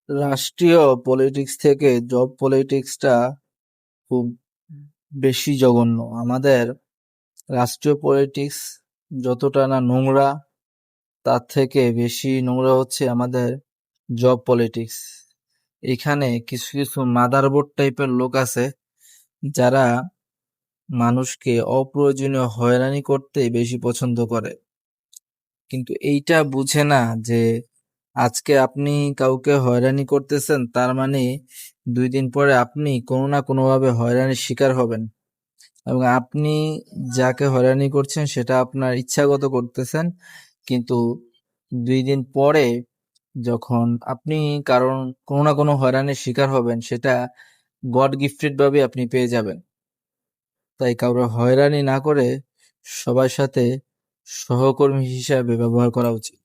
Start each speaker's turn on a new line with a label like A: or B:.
A: রাষ্ট্রীয় পলিটিক্স থেকে জব পলিটিক্সটা খুব বেশি জঘন্য। আমাদের রাষ্ট্রীয় পলিটিক্স যতটা না নোংরা, তার থেকে বেশি নোংরা হচ্ছে আমাদের জব পলিটিক্স। এখানে কিছু কিছু মাদারবোর্ড টাইপের লোক আছে যারা মানুষকে অপ্রয়োজনীয় হয়রানি করতে বেশি পছন্দ করে, কিন্তু এইটা বুঝে না যে আজকে আপনি কাউকে হয়রানি করতেছেন, তার মানে 2 দিন পরে আপনি কোনো না কোনোভাবে হয়রানির শিকার হবেন, এবং আপনি যাকে হয়রানি করছেন সেটা আপনার ইচ্ছাগত করতেছেন, কিন্তু 2 দিন পরে যখন আপনি কারণ কোনো না কোনো হয়রানির শিকার হবেন, সেটা গড গিফটেড ভাবে আপনি পেয়ে যাবেন। তাই কাউকে হয়রানি না করে সবার সাথে সহকর্মী হিসাবে ব্যবহার করা উচিত।